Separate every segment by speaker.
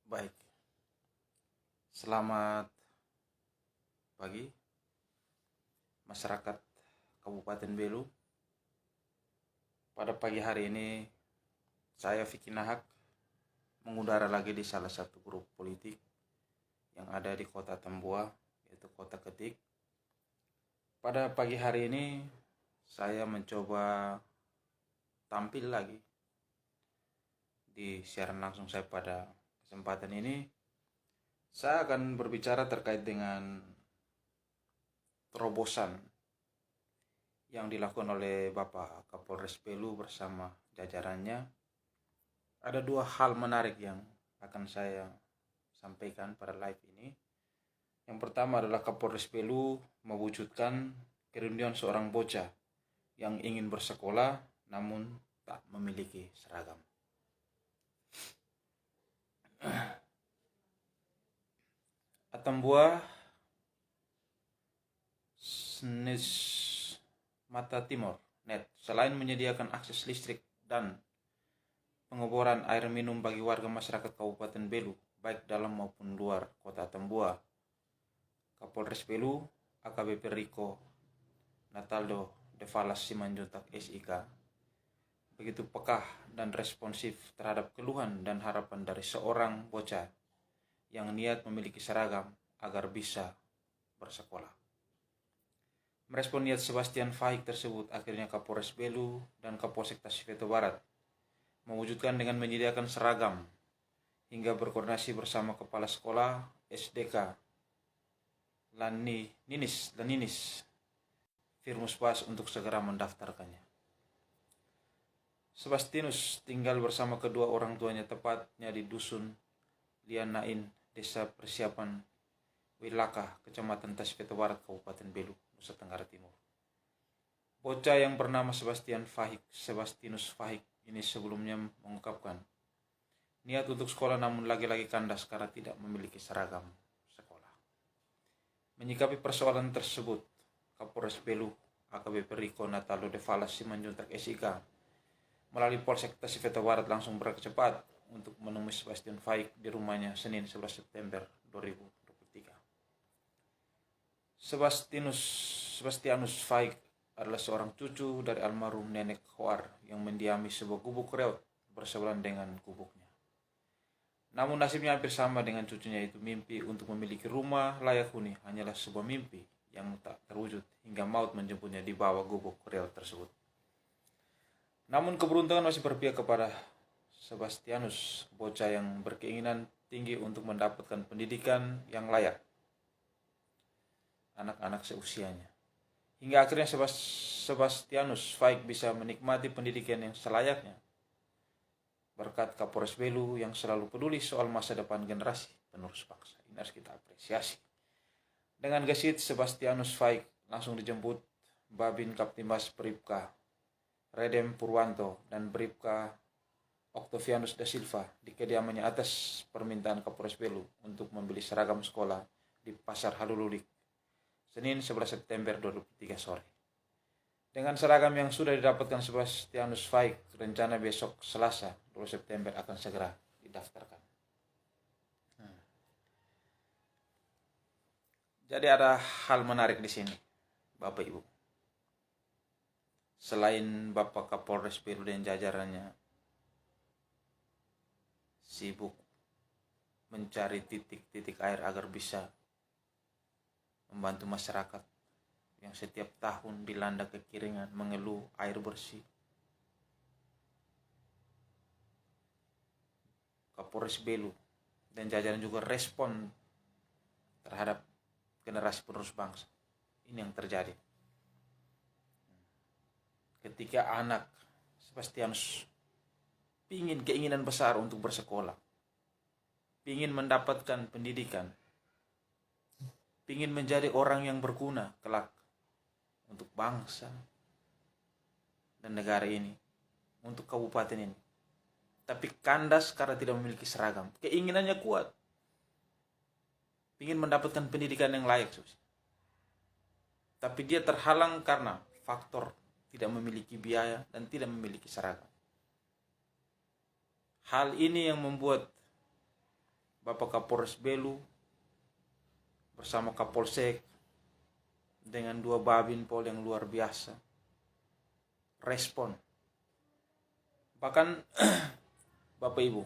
Speaker 1: Baik, selamat pagi masyarakat Kabupaten Belu. Pada pagi hari ini saya Vicky Nahak mengudara lagi di salah satu grup politik yang ada di Kota Tambua, yaitu Kota Ketik. Pada pagi hari ini saya mencoba tampil lagi di siaran langsung saya. Pada kesempatan ini saya akan berbicara terkait dengan terobosan yang dilakukan oleh Bapak Kapolres Belu bersama jajarannya. Ada dua hal menarik yang akan saya sampaikan pada live ini. Yang pertama adalah Kapolres Belu mewujudkan kerinduan seorang bocah yang ingin bersekolah namun tak memiliki seragam. Atambua Snes Mata Timur Net selain menyediakan akses listrik dan pengeboran air minum bagi warga masyarakat Kabupaten Belu baik dalam maupun luar Kota Tambua, Kapolres Belu AKBP Rico Nataldo de Falas Simanjuntak SIK begitu pekah dan responsif terhadap keluhan dan harapan dari seorang bocah yang niat memiliki seragam agar bisa bersekolah. Merespon niat Sebastian Faik tersebut, akhirnya Kapolres Belu dan Kapolsek Tasifeto Barat mewujudkan dengan menyediakan seragam hingga berkoordinasi bersama Kepala Sekolah SDK Laninis Firmus Bas untuk segera mendaftarkannya. Sebastianus tinggal bersama kedua orang tuanya tepatnya di Dusun Lianain, Desa Persiapan Wilaka, Kecamatan Tasifeto Barat, Kabupaten Belu, Nusa Tenggara Timur. Bocah yang bernama Sebastianus Fahik ini sebelumnya mengungkapkan niat untuk sekolah namun lagi-lagi kandas karena tidak memiliki seragam sekolah. Menyikapi persoalan tersebut, Kapolres Belu AKBP Rico Nataldo de Falas Simanjuntak SIK melalui Polsek Tasifeto Barat langsung bergerak cepat untuk menemui Sebastian Faik di rumahnya Senin 11 September 2023. Sebastianus Faik adalah seorang cucu dari almarhum nenek Khoar yang mendiami sebuah gubuk reot bersebelahan dengan gubuknya. Namun nasibnya hampir sama dengan cucunya itu. Mimpi untuk memiliki rumah layak huni hanyalah sebuah mimpi yang tak terwujud hingga maut menjemputnya di bawah gubuk reot tersebut. Namun keberuntungan masih berpihak kepada Sebastianus, bocah yang berkeinginan tinggi untuk mendapatkan pendidikan yang layak anak-anak seusianya. Hingga akhirnya Sebastianus Faik bisa menikmati pendidikan yang selayaknya berkat Kapolres Belu yang selalu peduli soal masa depan generasi penerus bangsa. Ini harus kita apresiasi. Dengan gesit, Sebastianus Faik langsung dijemput Babin Kaptimas Bribka Redem Purwanto dan Bribka Octavianus da Silva di kediamannya atas permintaan Kapolres Belu untuk membeli seragam sekolah di Pasar Halululik Senin 11 September 2023 sore. Dengan seragam yang sudah didapatkan Sebastianus Faik, rencana besok Selasa 2 September akan segera didaftarkan. Jadi ada hal menarik di sini, Bapak Ibu. Selain Bapak Kapolres Belu dan jajarannya sibuk mencari titik-titik air agar bisa membantu masyarakat yang setiap tahun dilanda kekeringan, mengeluh air bersih, Kapolres Belu dan jajaran juga respon terhadap generasi penerus bangsa. Ini yang terjadi. Ketika anak Sebastianus keinginan besar untuk bersekolah, ingin mendapatkan pendidikan, ingin menjadi orang yang berguna kelak untuk bangsa dan negara ini, untuk kabupaten ini. Tapi kandas karena tidak memiliki seragam. Keinginannya kuat, ingin mendapatkan pendidikan yang layak, tapi dia terhalang karena faktor tidak memiliki biaya dan tidak memiliki seragam. Hal ini yang membuat Bapak Kapolres Belu bersama Kapolsek dengan 2 Babin Pol yang luar biasa respon. Bahkan Bapak Ibu,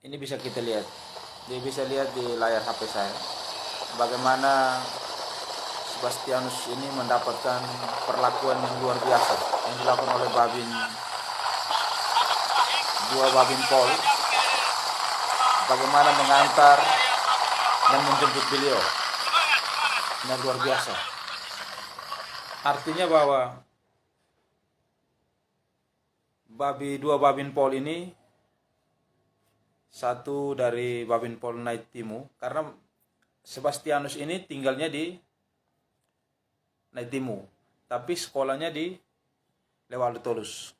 Speaker 1: ini bisa kita lihat, bisa lihat di layar HP saya bagaimana Sebastianus ini mendapatkan perlakuan yang luar biasa yang dilakukan oleh 2 Babin Pol, bagaimana mengantar dan menjemput beliau. Ini luar biasa. Artinya bahwa 2 Babin Pol ini, satu dari Babin Pol Naitimu, karena Sebastianus ini tinggalnya di Naitimu, tapi sekolahnya di Lewalutolus.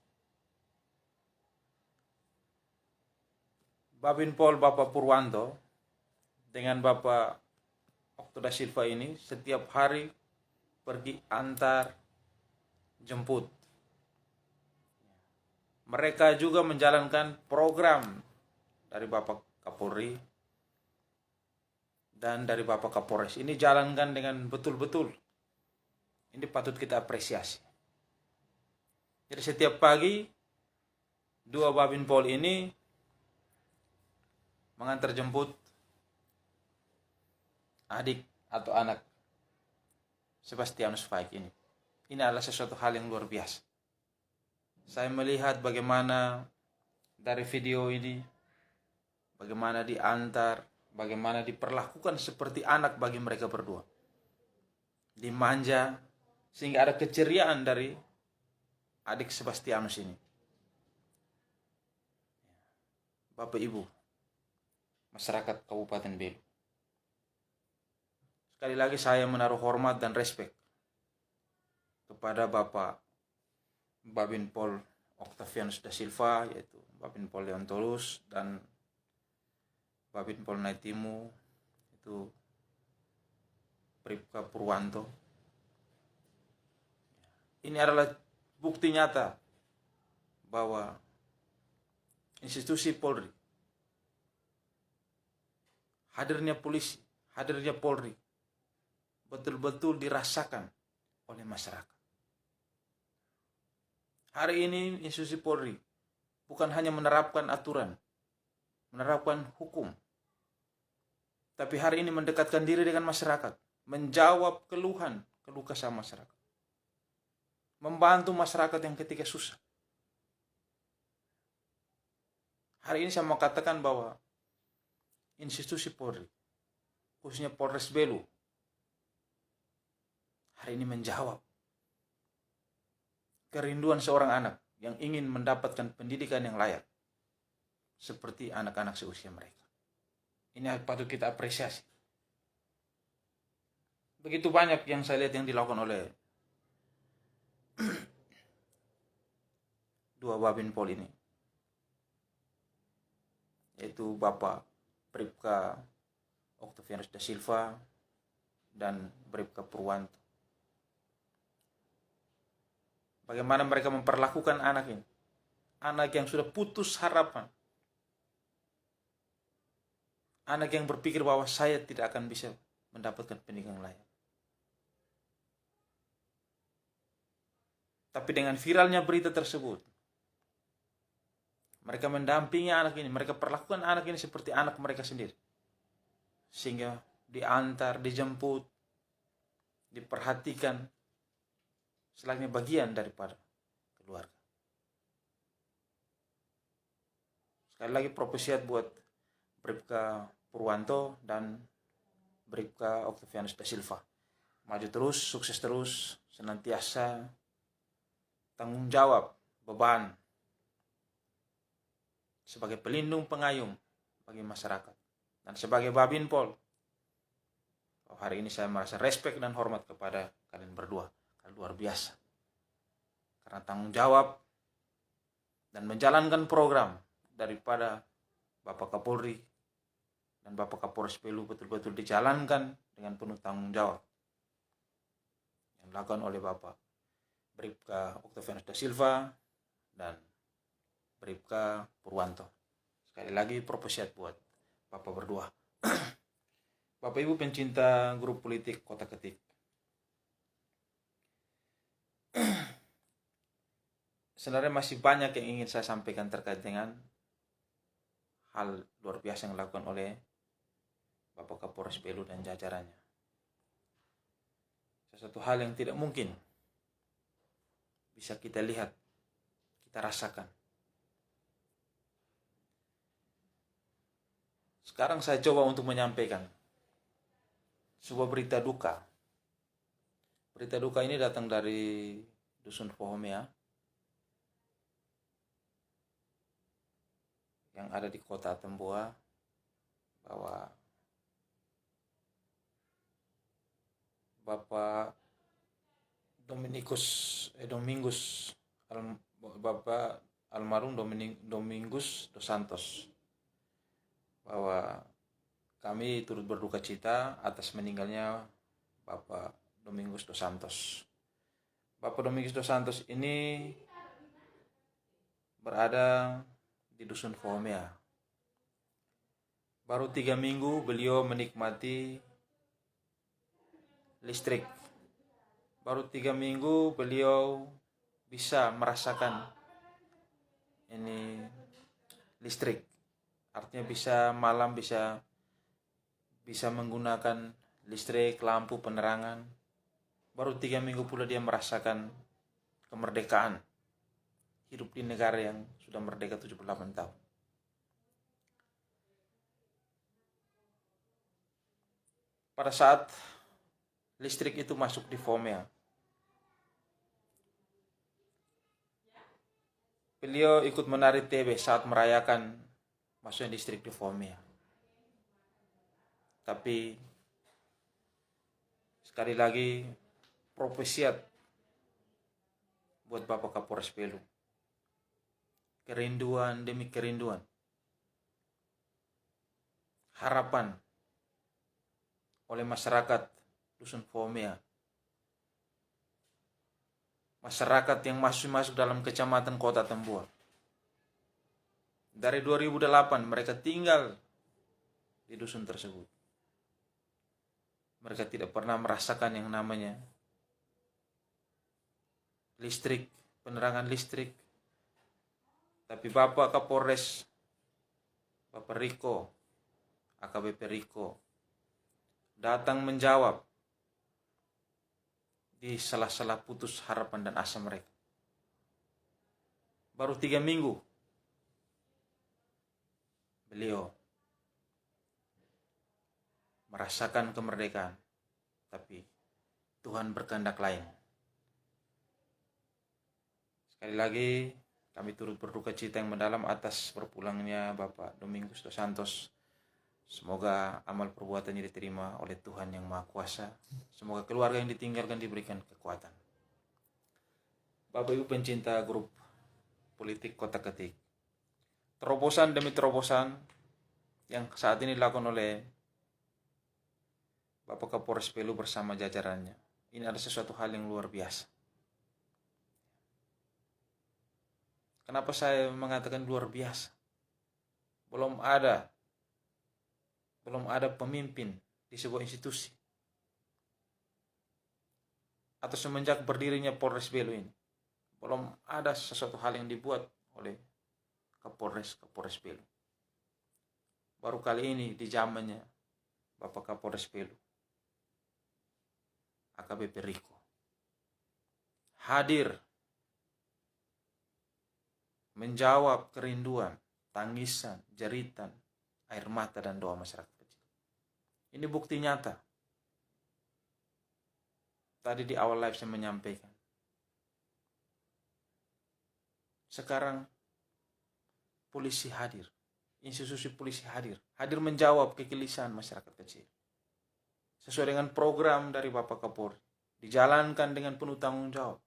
Speaker 1: Babin Pol Bapak Purwanto dengan Bapak Okto da Silva ini setiap hari pergi antar jemput. Mereka juga menjalankan program dari Bapak Kapolri dan dari Bapak Kapolres. Ini jalankan dengan betul-betul. Ini patut kita apresiasi. Jadi setiap pagi 2 Babin Pol ini mengantar jemput adik atau anak Sebastianus Faik ini. Ini adalah sesuatu hal yang luar biasa. Saya melihat bagaimana dari video ini, bagaimana diantar, bagaimana diperlakukan seperti anak bagi mereka berdua. Dimanja, sehingga ada keceriaan dari adik Sebastianus ini. Bapak Ibu, masyarakat Kabupaten Belu, sekali lagi saya menaruh hormat dan respek kepada Bapak Babin Pol Octavianus da Silva, yaitu Babin Pol Leontolus, dan Babin Pol Naitimu, itu Bribka Purwanto. Ini adalah bukti nyata bahwa institusi Polri, hadirnya polisi, hadirnya Polri betul-betul dirasakan oleh masyarakat. Hari ini institusi Polri bukan hanya menerapkan aturan, menerapkan hukum, tapi hari ini mendekatkan diri dengan masyarakat, menjawab keluh kesah masyarakat, membantu masyarakat yang ketika susah. Hari ini saya mau katakan bahwa institusi Polri, khususnya Polres Belu, hari ini menjawab kerinduan seorang anak yang ingin mendapatkan pendidikan yang layak seperti anak-anak seusia mereka. Ini patut kita apresiasi. Begitu banyak yang saya lihat yang dilakukan oleh 2 Babin Pol ini, yaitu Bapak Bribka Octavianus da Silva dan Bribka Purwanto. Bagaimana mereka memperlakukan anak ini, anak yang sudah putus harapan, anak yang berpikir bahwa saya tidak akan bisa mendapatkan pendidikan yang layak. Tapi dengan viralnya berita tersebut, mereka mendampingi anak ini, mereka perlakukan anak ini seperti anak mereka sendiri. Sehingga diantar, dijemput, diperhatikan, selayaknya bagian daripada keluarga. Sekali lagi propesiat buat Bribka Purwanto dan Bribka Octavianus da Silva. Maju terus, sukses terus, senantiasa tanggung jawab, beban sebagai pelindung pengayom bagi masyarakat. Dan sebagai Babin Pol, hari ini saya merasa respek dan hormat kepada kalian berdua. Kalian luar biasa. Karena tanggung jawab dan menjalankan program daripada Bapak Kapolri dan Bapak Kapolres Belu betul-betul dijalankan dengan penuh tanggung jawab. Yang dilakukan oleh Bapak Bribka Octavianus da Silva dan Bribka Purwanto. Sekali lagi proposiat buat Bapak berdua. Bapak Ibu pencinta grup politik Kota Ketik. Sebenarnya masih banyak yang ingin saya sampaikan terkait dengan hal luar biasa yang dilakukan oleh Bapak Kapolres Belu dan jajarannya. Sesuatu hal yang tidak mungkin bisa kita lihat, kita rasakan. Sekarang saya coba untuk menyampaikan sebuah berita duka. Berita duka ini datang dari Dusun Pohomea yang ada di Kota Temboa, bahwa Bapak Bapak almarhum Domingus dos Santos, bahwa kami turut berduka cita atas meninggalnya Bapak Domingus dos Santos. Bapak Domingus dos Santos ini berada di Dusun Pohomea. Baru 3 minggu beliau menikmati listrik. Baru 3 minggu beliau bisa merasakan ini listrik. Artinya malam bisa menggunakan listrik, lampu, penerangan. Baru 3 minggu pula dia merasakan kemerdekaan. Hidup di negara yang sudah merdeka 78 tahun. Pada saat listrik itu masuk di Pohomea, beliau ikut menari TB saat merayakan masuknya listrik di Pohomea. Tapi sekali lagi proposiat buat Bapak Kapolres Belu. Kerinduan demi kerinduan. Harapan oleh masyarakat Dusun Pohomea. Masyarakat yang masuk dalam kecamatan Kota Temboa. Dari 2008 mereka tinggal di dusun tersebut. Mereka tidak pernah merasakan yang namanya listrik, penerangan listrik. Tapi Bapak Kapolres, Bapak Riko, AKBP Riko, datang menjawab di sela-sela putus harapan dan asa mereka. Baru 3 minggu beliau merasakan kemerdekaan, tapi Tuhan berkehendak lain. Sekali lagi kami turut berduka cita yang mendalam atas berpulangnya Bapak Domingus dos Santos. Semoga amal perbuatannya diterima oleh Tuhan yang Maha Kuasa. Semoga keluarga yang ditinggalkan diberikan kekuatan. Bapak Ibu pencinta grup politik Kota Ketik. Terobosan demi terobosan yang saat ini dilakukan oleh Bapak Kapolres Belu bersama jajarannya. Ini ada sesuatu hal yang luar biasa. Kenapa saya mengatakan luar biasa? Belum ada pemimpin di sebuah institusi atau semenjak berdirinya Polres Belu ini, belum ada sesuatu hal yang dibuat oleh Kapolres Belu. Baru kali ini di zamannya Bapak Kapolres Belu, AKBP Riko, hadir menjawab kerinduan, tangisan, jeritan, air mata dan doa masyarakat kecil. Ini bukti nyata. Tadi di awal live saya menyampaikan. Sekarang polisi hadir, institusi polisi hadir menjawab kegelisahan masyarakat kecil. Sesuai dengan program dari Bapak Kapolri, dijalankan dengan penuh tanggung jawab.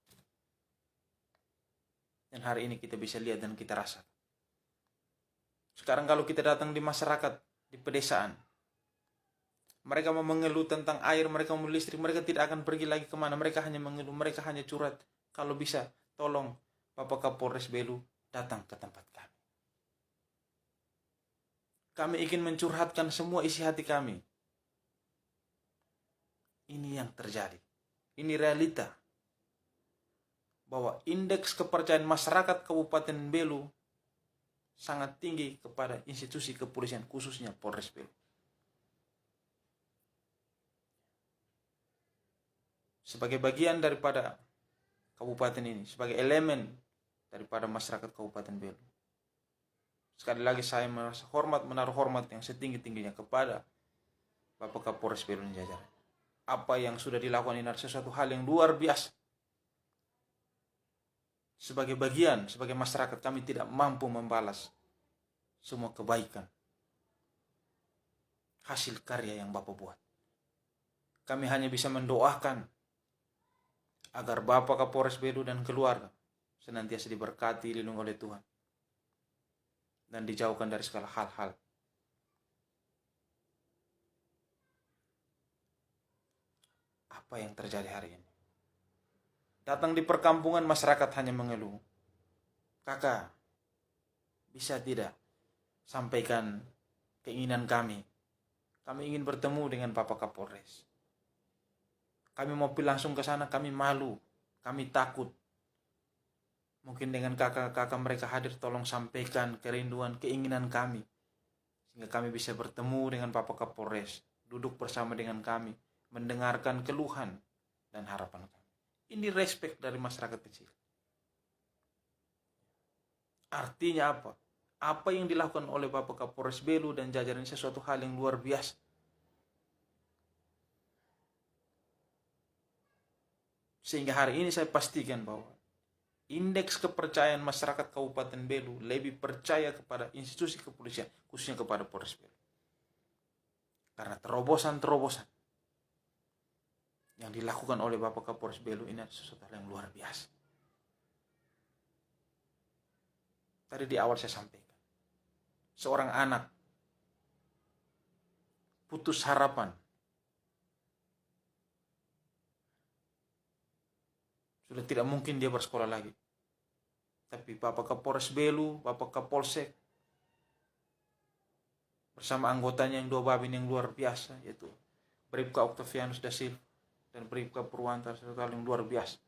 Speaker 1: Dan hari ini kita bisa lihat dan kita rasakan. Sekarang kalau kita datang di masyarakat, di pedesaan, mereka mau mengeluh tentang air, mereka mau listrik, mereka tidak akan pergi lagi kemana. Mereka hanya mengeluh, mereka hanya curhat. Kalau bisa, tolong Bapak Kapolres Belu datang ke tempat kami. Kami ingin mencurhatkan semua isi hati kami. Ini yang terjadi. Ini realita. Bahwa indeks kepercayaan masyarakat Kabupaten Belu sangat tinggi kepada institusi kepolisian, khususnya Polres Belu. Sebagai bagian daripada kabupaten ini, sebagai elemen daripada masyarakat Kabupaten Belu, sekali lagi saya merasa hormat, menaruh hormat yang setinggi-tingginya kepada Bapak Kapolres Belu dan jajaran. Apa yang sudah dilakukan ini adalah sesuatu hal yang luar biasa. Sebagai bagian, sebagai masyarakat, kami tidak mampu membalas semua kebaikan hasil karya yang Bapak buat. Kami hanya bisa mendoakan agar Bapak Kapolres Belu dan keluarga senantiasa diberkati, dilindungi oleh Tuhan, dan dijauhkan dari segala hal-hal apa yang terjadi hari ini. Datang di perkampungan, masyarakat hanya mengeluh. Kakak, bisa tidak sampaikan keinginan kami? Kami ingin bertemu dengan Bapak Kapolres. Kami mau langsung ke sana, kami malu, kami takut. Mungkin dengan kakak-kakak mereka hadir, tolong sampaikan kerinduan, keinginan kami. Sehingga kami bisa bertemu dengan Bapak Kapolres, duduk bersama dengan kami, mendengarkan keluhan dan harapan kami. Ini respek dari masyarakat kecil. Artinya apa? Apa yang dilakukan oleh Bapak Kapolres Belu dan jajaran sesuatu hal yang luar biasa. Sehingga hari ini saya pastikan bahwa indeks kepercayaan masyarakat Kabupaten Belu lebih percaya kepada institusi kepolisian, khususnya kepada Polres Belu. Karena terobosan-terobosan yang dilakukan oleh Bapak Kapolres Belu ini adalah sesuatu yang luar biasa. Tadi di awal saya sampaikan, seorang anak putus harapan, sudah tidak mungkin dia bersekolah lagi. Tapi Bapak Kapolres Belu, Bapak Kapolsek, bersama anggotanya yang 2 babin yang luar biasa, yaitu Bribka Octavianus da Silva dan Bribka Purwanta, sesuatu hal yang luar biasa.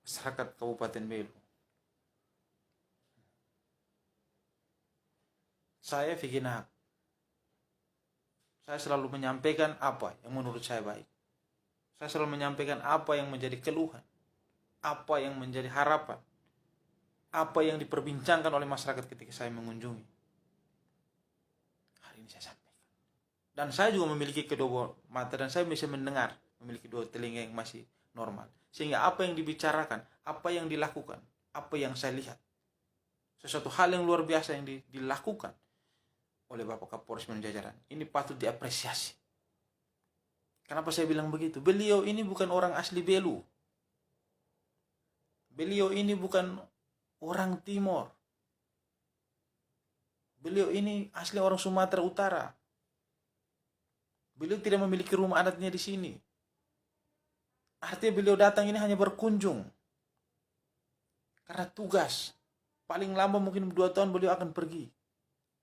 Speaker 1: Masyarakat Kabupaten Belu, saya Vicky Nahak, saya selalu menyampaikan apa yang menurut saya baik. Saya selalu menyampaikan apa yang menjadi keluhan, apa yang menjadi harapan, apa yang diperbincangkan oleh masyarakat ketika saya mengunjungi. Hari ini saya sampaikan. Dan saya juga memiliki kedua mata dan saya bisa mendengar, memiliki 2 telinga yang masih normal. Sehingga apa yang dibicarakan, apa yang dilakukan, apa yang saya lihat, sesuatu hal yang luar biasa yang dilakukan oleh Bapak Kapolres dan jajaran, ini patut diapresiasi. Kenapa saya bilang begitu? Beliau ini bukan orang asli Belu. Beliau ini bukan orang Timor. Beliau ini asli orang Sumatera Utara. Beliau tidak memiliki rumah adatnya di sini. Artinya beliau datang ini hanya berkunjung. Karena tugas. Paling lama mungkin 2 tahun beliau akan pergi.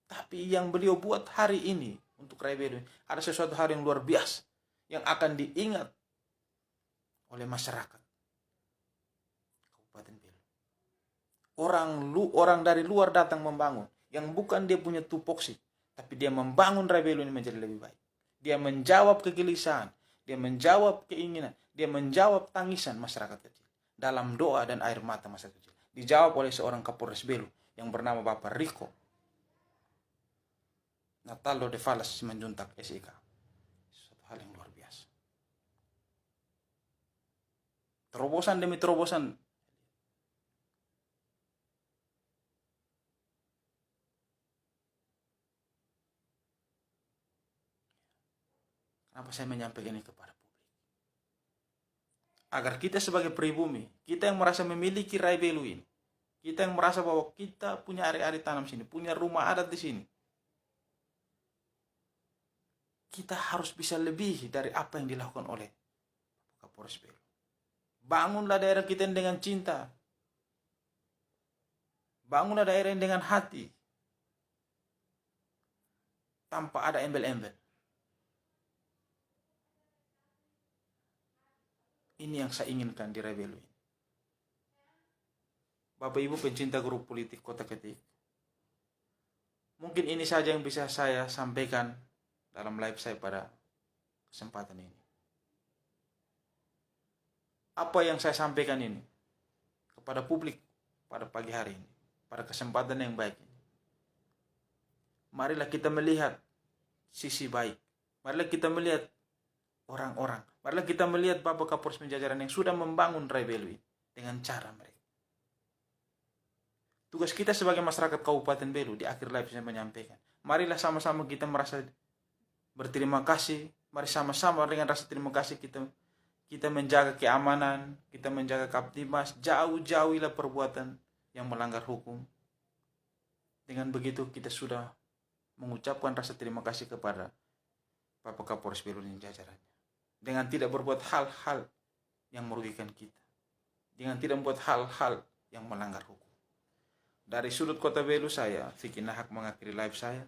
Speaker 1: Tapi yang beliau buat hari ini untuk Rakyat Belu ada sesuatu hal yang luar biasa yang akan diingat oleh masyarakat Kabupaten Belu. Orang dari luar datang membangun yang bukan dia punya tupoksi, tapi dia membangun Rakyat Belu ini menjadi lebih baik. Dia menjawab kegelisahan, dia menjawab keinginan, dia menjawab tangisan masyarakat kecil dalam doa dan air mata masyarakat kecil. Dijawab oleh seorang Kapolres Belu yang bernama Bapak Riko Nataldo de Falas Simanjuntak SIK. Suatu hal yang luar biasa. Terobosan demi terobosan. Kenapa saya menyampaikan ini kepada publik? Agar kita sebagai pribumi, kita yang merasa memiliki Rakyat Belu ini, kita yang merasa bahwa kita punya area-area tanam sini, punya rumah adat di sini, kita harus bisa lebih dari apa yang dilakukan oleh Kapolres Belu. Bangunlah daerah kita dengan cinta. Bangunlah daerah ini dengan hati. Tanpa ada embel-embel. Ini yang saya inginkan di Rebelu ini. Bapak Ibu pencinta grup politik Kota Ketik, mungkin ini saja yang bisa saya sampaikan dalam live saya pada kesempatan ini. Apa yang saya sampaikan ini kepada publik pada pagi hari ini, pada kesempatan yang baik ini. Marilah kita melihat sisi baik. Marilah kita melihat orang-orang. Marilah kita melihat Bapak Kapolres Penjajaran yang sudah membangun Rebelu ini dengan cara mereka. Tugas kita sebagai masyarakat Kabupaten Belu di akhir live saya menyampaikan. Marilah sama-sama kita merasa berterima kasih. Mari sama-sama dengan rasa terima kasih kita menjaga keamanan, kita menjaga Kaptimas, jauh-jauhilah perbuatan yang melanggar hukum. Dengan begitu kita sudah mengucapkan rasa terima kasih kepada Bapak Kapolres Belu dan jajarannya. Dengan tidak berbuat hal-hal yang merugikan kita. Dengan tidak membuat hal-hal yang melanggar hukum. Dari sudut Kota Belu saya, Vicky Nahak mengakhiri live saya.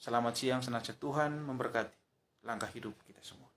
Speaker 1: Selamat siang, senantiasa Tuhan memberkati langkah hidup kita semua.